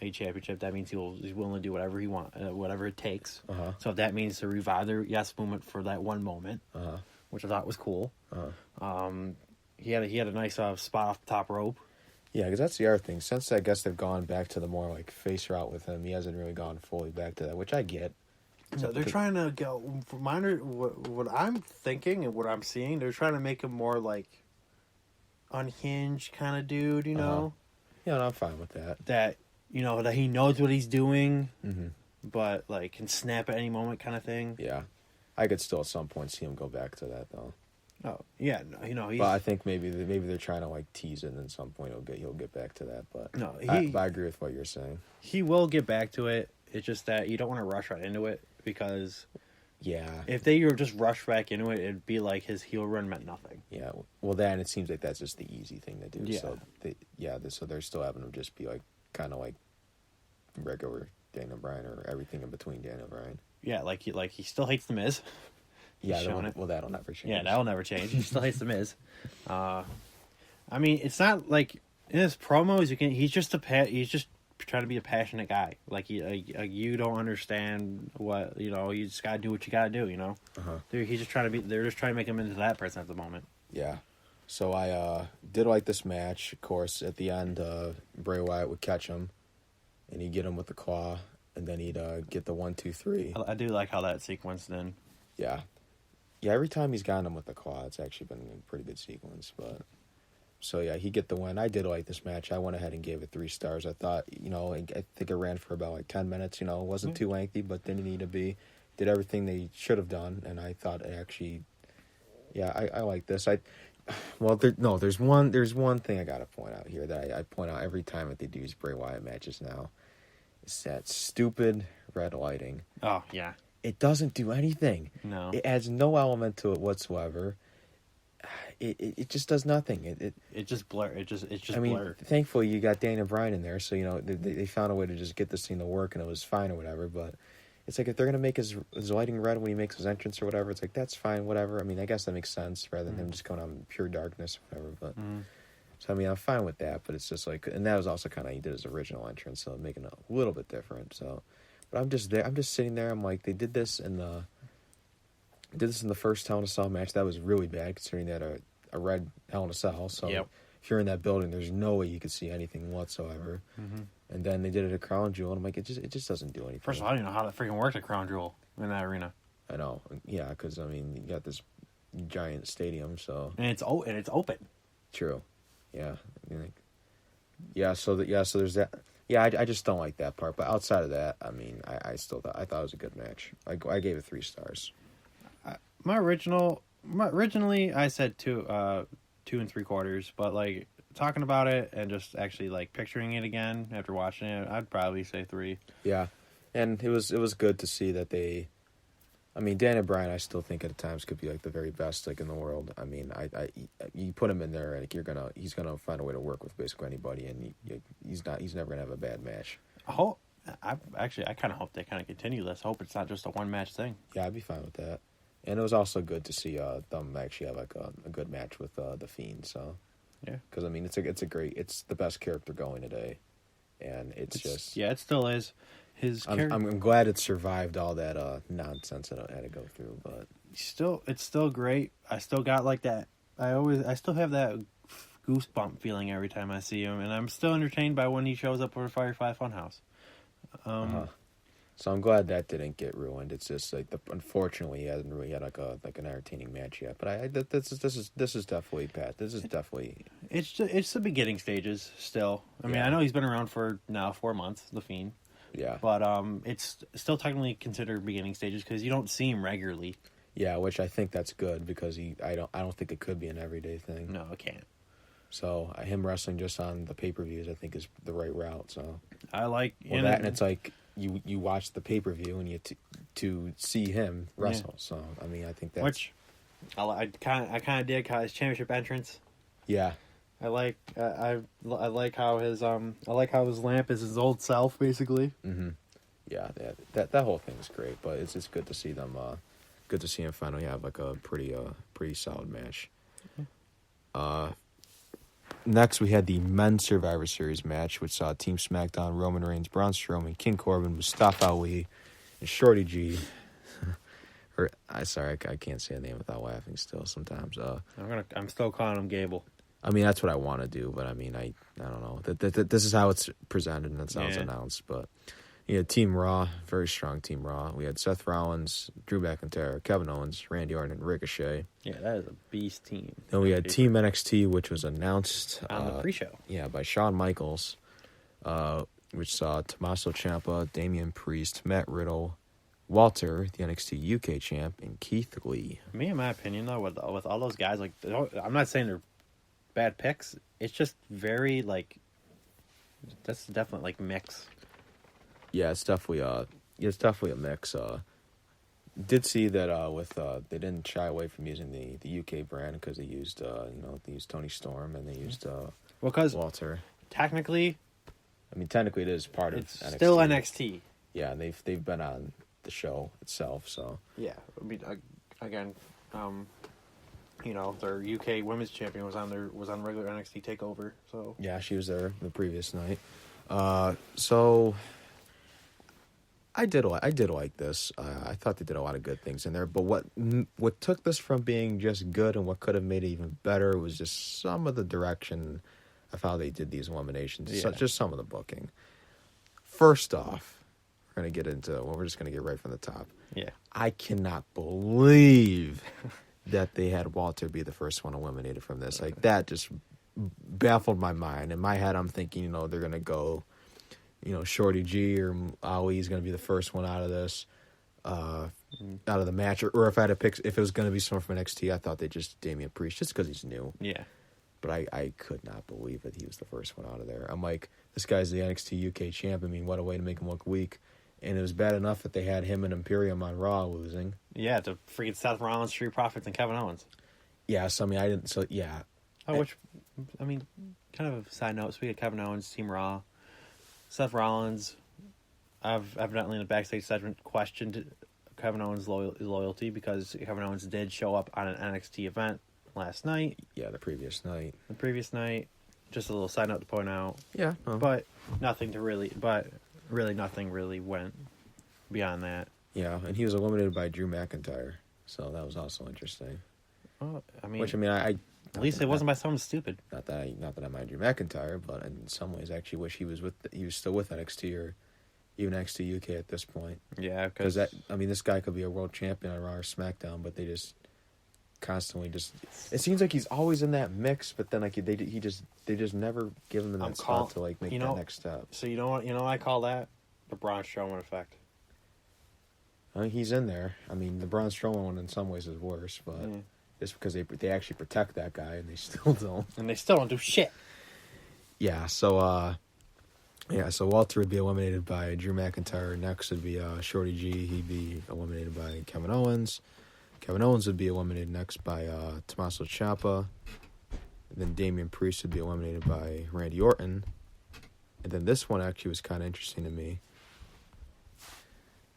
State Championship, that means he's willing to do whatever he wants, whatever it takes. Uh-huh. So if that means to revive the Yes movement for that one moment, which I thought was cool. He had a nice spot off the top rope. Yeah, because that's the other thing. Since I guess they've gone back to the more like face route with him, he hasn't really gone fully back to that, which I get. So they're trying to go. What I'm thinking and what I'm seeing, they're trying to make him more like unhinged kind of dude. You know. Yeah, no, I'm fine with that. That that he knows what he's doing, but like can snap at any moment, kind of thing. Yeah, I could still at some point see him go back to that though. Oh yeah, no, he's... But I think maybe they're trying to like tease it, and at some point he'll get back to that. But no, but I agree with what you're saying. He will get back to it. It's just that you don't want to rush right into it because if they were just rushed back into it, it'd be like his heel run meant nothing. Yeah, well, then it seems like that's just the easy thing to do. Yeah. So they're still having him just be like kind of like regular Daniel Bryan or everything in between Daniel Bryan. Yeah, like he still hates the Miz. Yeah, that'll never change. Yeah, that'll never change. He still hates the Miz. I mean, it's not like in his promos he's just trying to be a passionate guy. Like you don't understand what you just gotta do what you gotta do. He's just trying to be. They're just trying to make him into that person at the moment. Yeah. So I did like this match. Of course, at the end, Bray Wyatt would catch him, and he'd get him with the claw, and then he'd get the 1, 2, 3. I do like how that sequence then. Yeah. Yeah, every time he's gotten him with the claw, it's actually been a pretty good sequence. But so yeah, he get the win. I did like this match. I went ahead and gave it 3 stars. I thought, I think it ran for about like 10 minutes. It wasn't too lengthy, but didn't need to be. Did everything they should have done, and I thought it actually, I like this. There's one thing I gotta point out here that I point out every time that they do these Bray Wyatt matches now. It's that stupid red lighting. Oh yeah. It doesn't do anything. No. It adds no element to it whatsoever. It just does nothing. It just blur. It's just blurred. Thankfully you got Daniel Bryan in there, so they found a way to just get this thing to work, and it was fine or whatever. But it's like if they're gonna make his lighting red when he makes his entrance or whatever, it's like that's fine, whatever. I mean, I guess that makes sense rather than him just going on pure darkness or whatever. But so I mean, I'm fine with that. But it's just like, and that was also kind of he did his original entrance, so making it a little bit different. So. But I'm just there. I'm just sitting there. I'm like, they did this in the first Hell in a Cell match. That was really bad, considering that a red Hell in a Cell. So if you're in that building, there's no way you could see anything whatsoever. And then they did it at Crown Jewel, and I'm like, it just doesn't do anything. First of all, I don't know how that freaking worked at Crown Jewel in that arena. I know, yeah, because I mean, you got this giant stadium, so and it's open. True, yeah, so there's that. Yeah, I just don't like that part. But outside of that, I mean, I thought it was a good match. I gave it 3 stars. Originally, I said 2 3/4, but like talking about it and just actually like picturing it again after watching it, I'd probably say 3. Yeah, and it was good to see that they. I mean, Daniel Bryan, I still think at times could be like the very best like in the world. I mean, you put him in there, and he's gonna find a way to work with basically anybody, and he's never gonna have a bad match. I kind of hope they kind of continue this. I hope it's not just a 1 match thing. Yeah, I'd be fine with that. And it was also good to see them actually have like a good match with the Fiend. So yeah, because I mean, it's the best character going today, and it still is. I'm glad it survived all that nonsense that I had to go through, but it's still great. I still got like that. I still have that goosebump feeling every time I see him, and I'm still entertained by when he shows up for Firefly Funhouse. So I'm glad that didn't get ruined. It's just like unfortunately he hasn't really had like an entertaining match yet. But this is definitely Pat. This is definitely it's the beginning stages still. I mean, I know he's been around for now 4 months, The Fiend. Yeah. But it's still technically considered beginning stages because you don't see him regularly. Yeah, which I think that's good because I don't think it could be an everyday thing. No, it can't. So him wrestling just on the pay-per-views I think is the right route. So I like that, and it's like you watch the pay-per-view and you to see him wrestle. Yeah. So I mean I think that's which I kind of dig his championship entrance. Yeah. I like how his lamp is his old self basically. Mm-hmm. Yeah, that whole thing is great, but it's just good to see them. Good to see him finally have like a pretty solid match. Next, we had the Men's Survivor Series match, which saw Team SmackDown, Roman Reigns, Braun Strowman, King Corbin, Mustafa Ali, and Shorty G. Sorry, I can't say a name without laughing still sometimes. I'm still calling him Gable. I mean, that's what I want to do, but I mean, I don't know. This is how it's presented and that's how it's announced. But you had Team Raw, very strong Team Raw. We had Seth Rollins, Drew McIntyre, Kevin Owens, Randy Orton, and Ricochet. Yeah, that is a beast team. Then we had Team NXT, which was announced on the pre-show. Yeah, by Shawn Michaels, which saw Tommaso Ciampa, Damian Priest, Matt Riddle, Walter, the NXT UK champ, and Keith Lee. Me, in my opinion, though, with all those guys, like, I'm not saying they're bad picks. It's just very, like, that's definitely, like, mix. Yeah, it's definitely a mix. Did see that with they didn't shy away from using the UK brand because they used they used Tony Storm and they used Walter. Technically it is part of NXT. Still NXT. Yeah, and they've been on the show itself. So yeah, I mean, again, their UK Women's Champion was on regular NXT Takeover. So yeah, she was there the previous night. So I did like this. I thought they did a lot of good things in there. But what took this from being just good and what could have made it even better was just some of the direction of how they did these eliminations. Yeah. Just some of the booking. First off, we're just gonna get right from the top. Yeah, I cannot believe that they had Walter be the first one eliminated from this. Like that just baffled my mind. In my head, I'm thinking, they're gonna go. Shorty G or Ali's going to be the first one out of this, out of the match. Or if I had to pick, if it was going to be someone from NXT, I thought they'd just Damian Priest just because he's new. Yeah. But I could not believe that he was the first one out of there. I'm like, this guy's the NXT UK champ. I mean, what a way to make him look weak. And it was bad enough that they had him and Imperium on Raw losing. Yeah, to freaking Seth Rollins, Street Profits, and Kevin Owens. Yeah, so I mean, I didn't. So yeah. Kind of a side note. Speaking of Kevin Owens, Team Raw. Seth Rollins, I've evidently in the backstage segment questioned Kevin Owens' loyalty because Kevin Owens did show up on an NXT event last night. Yeah, the previous night. Just a little side note to point out. Yeah. But nothing really went beyond that. Yeah, and he was eliminated by Drew McIntyre, so that was also interesting. I at least it wasn't by someone stupid. Not that I mind Drew McIntyre, but in some ways, I actually wish he was still with NXT or even NXT UK at this point. Yeah, because this guy could be a world champion on Raw or SmackDown, but they just constantly it seems like he's always in that mix, but then like they just never give him that spot to like make that next step. So you know what I call that? The Braun Strowman effect. I mean, he's in there. I mean, the Braun Strowman one in some ways is worse, but. Yeah. Just because they actually protect that guy and they still don't. And they still don't do shit. Yeah, so Walter would be eliminated by Drew McIntyre. Next would be Shorty G. He'd be eliminated by Kevin Owens. Kevin Owens would be eliminated next by Tommaso Ciampa. And then Damian Priest would be eliminated by Randy Orton. And then this one actually was kind of interesting to me.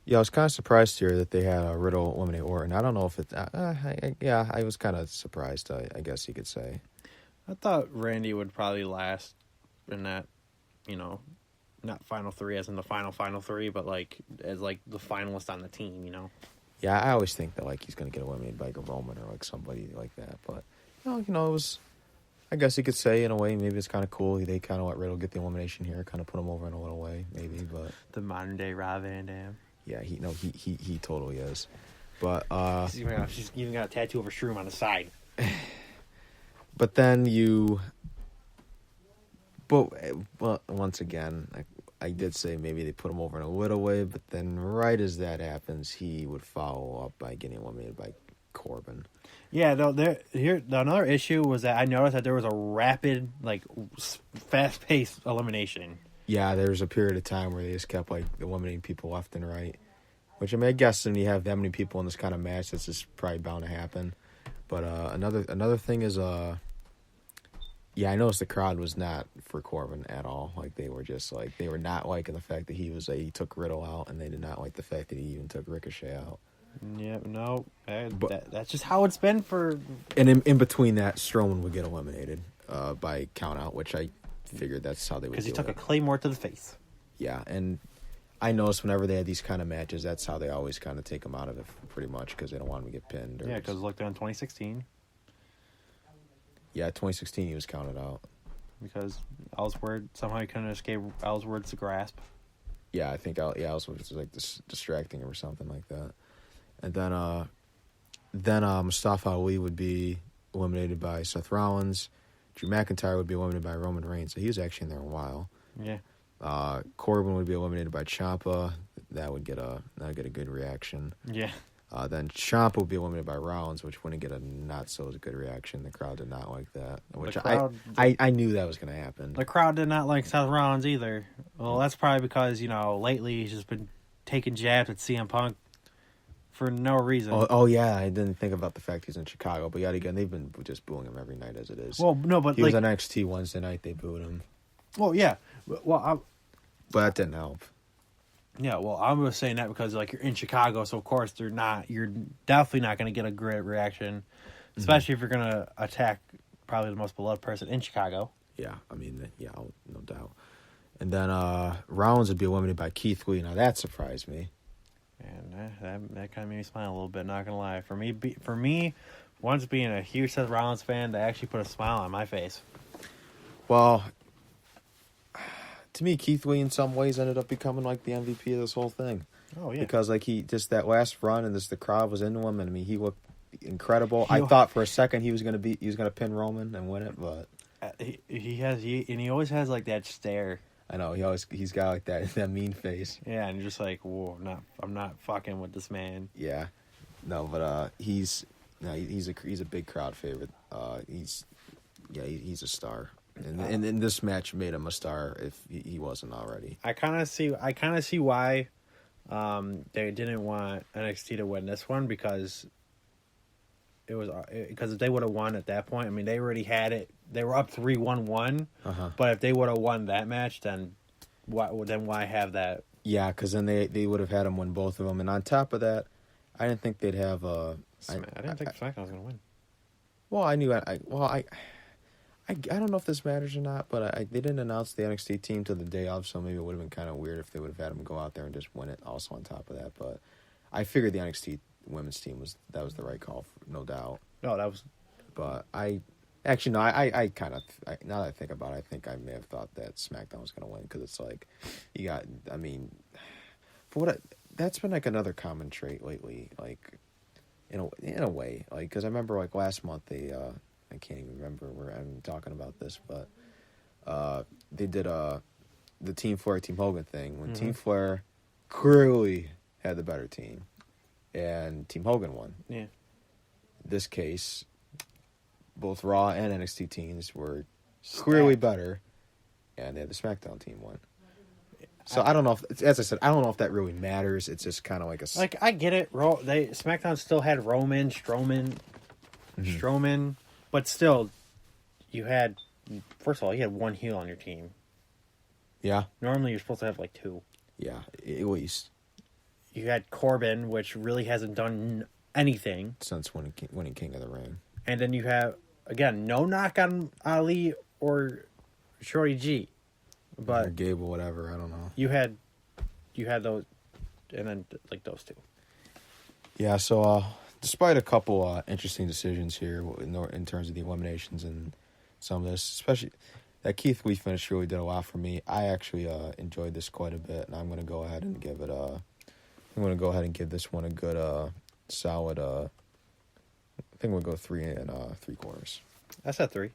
Yeah, I was kind of surprised here that they had Riddle eliminate Orton. I don't know if it... I was kind of surprised, I guess you could say. I thought Randy would probably last in that, not final three as in the final three, but as the finalist on the team, Yeah, I always think that he's going to get eliminated by a Roman or somebody like that. But, it was... I guess you could say, in a way, maybe it's kind of cool. They kind of let Riddle get the elimination here, kind of put him over in a little way, maybe, but... The modern-day Rob Van Dam. Yeah, he totally is. But she's even got a tattoo of a shroom on the side. But then once again, I did say maybe they put him over in a little way, but then right as that happens, he would follow up by getting eliminated by Corbin. Yeah, another issue was that I noticed that there was a rapid, fast-paced elimination. Yeah, there was a period of time where they just kept eliminating people left and right. Which I guess when you have that many people in this kind of match, that's just probably bound to happen. But another thing is, I noticed the crowd was not for Corbin at all. They were just they were not liking the fact that he took Riddle out, and they did not like the fact that he even took Ricochet out. Yeah, no, that's just how it's been for. And in between that, Strowman would get eliminated. by count out, which I figured that's how they would do it. Because he took a Claymore to the face. Yeah, and I noticed whenever they had these kind of matches, that's how they always kind of take him out of it, pretty much, because they don't want him to get pinned. Yeah, because look, in 2016. Yeah, 2016 he was counted out. Because Ellsworth, somehow he couldn't escape Ellsworth's grasp. Yeah, I think Ellsworth was like distracting him or something like that. And then Mustafa Ali would be eliminated by Seth Rollins. Drew McIntyre would be eliminated by Roman Reigns. So he was actually in there a while. Yeah. Corbin would be eliminated by Ciampa. That would get a good reaction. Yeah. Then Ciampa would be eliminated by Rollins, which wouldn't get a not so good reaction. The crowd did not like that. Which I knew that was going to happen. The crowd did not like Seth Rollins either. Well, that's probably because, lately he's just been taking jabs at CM Punk for no reason. Oh yeah, I didn't think about the fact he's in Chicago. But yet again, they've been just booing him every night as it is. Well, no, but he was on NXT Wednesday night. They booed him. Well, yeah. Well, but that didn't help. Yeah, well, I'm just saying that because you're in Chicago, so of course you're definitely not going to get a great reaction, especially if you're going to attack probably the most beloved person in Chicago. Yeah, I mean, no doubt. And then Rollins would be eliminated by Keith Lee. Now that surprised me. And that kind of made me smile a little bit. Not gonna lie, for me, once being a huge Seth Rollins fan, that actually put a smile on my face. Well, to me, Keith Lee in some ways ended up becoming like the MVP of this whole thing. Oh yeah, because like he just that last run and the crowd was into him, and I mean he looked incredible. I thought for a second he was gonna pin Roman and win it, but he always has like that stare. I know he's got like that mean face. Yeah, and you're just like, whoa, I'm not fucking with this man. Yeah, no, but he's a big crowd favorite. He's a star, and this match made him a star if he wasn't already. I kind of see why they didn't want NXT to win this one because if they would have won at that point, I mean they already had it. They were up 3-1-1, but if they would have won that match, then why have that? Yeah, because then they would have had him win both of them, and on top of that, I didn't think they'd have a. I didn't think SmackDown was going to win. Well, I knew I don't know if this matters or not, but they didn't announce the NXT team till the day of, so maybe it would have been kind of weird if they would have had him go out there and just win it. Also on top of that, but I figured the NXT women's team was the right call, no doubt. No, that was. But actually, no, I kind of, now that I think about it, I think I may have thought that SmackDown was going to win, because it's like, that's been like another common trait lately, like, in a way, like, because I remember like last month I can't even remember where I'm talking about this, but they did the Team Flair, Team Hogan thing, when Team Flair clearly had the better team, and Team Hogan won. Yeah. This case, both Raw and NXT teams were clearly better, and the SmackDown team won. So I don't know if, as I said, I don't know if that really matters. It's just kind of like a... Like, I get it. SmackDown still had Roman, Strowman, but still, first of all, you had one heel on your team. Yeah. Normally, you're supposed to have like two. Yeah, at least. You had Corbin, which really hasn't done anything since winning King of the Ring. And then you have, again, no knock on Ali or Shorty G. But or Gable, whatever, I don't know. You had those, and then like those two. Yeah, so despite a couple interesting decisions here in terms of the eliminations and some of this, especially that Keith Lee finish really did a lot for me. I actually enjoyed this quite a bit, and I'm going to go ahead and give this one a good solid. I think we'll go 3 3/4. That's a 3.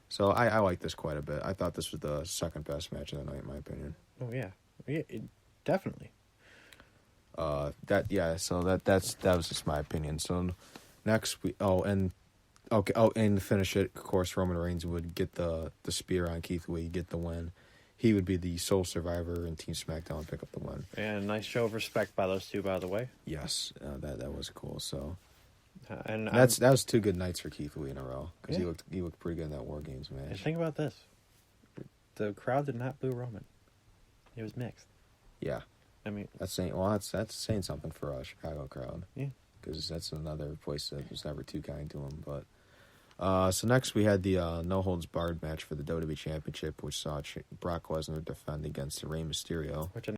So I like this quite a bit. I thought this was the second best match of the night, in my opinion. Oh yeah, definitely. So that was just my opinion. So next and to finish it, of course, Roman Reigns would get the spear on Keith Lee, get the win. He would be the sole survivor in Team SmackDown and pick up the win. And a nice show of respect by those two, by the way. Yes, that was cool. So. And that was 2 good nights for Keith Lee in a row, because he looked pretty good in that War Games match. And think about this: the crowd did not boo Roman; it was mixed. Yeah, I mean that's saying something for a Chicago crowd. Yeah, because that's another place that was never too kind to him. But So next we had the no holds barred match for the WWE Championship, which saw Brock Lesnar defend against Rey Mysterio. Which I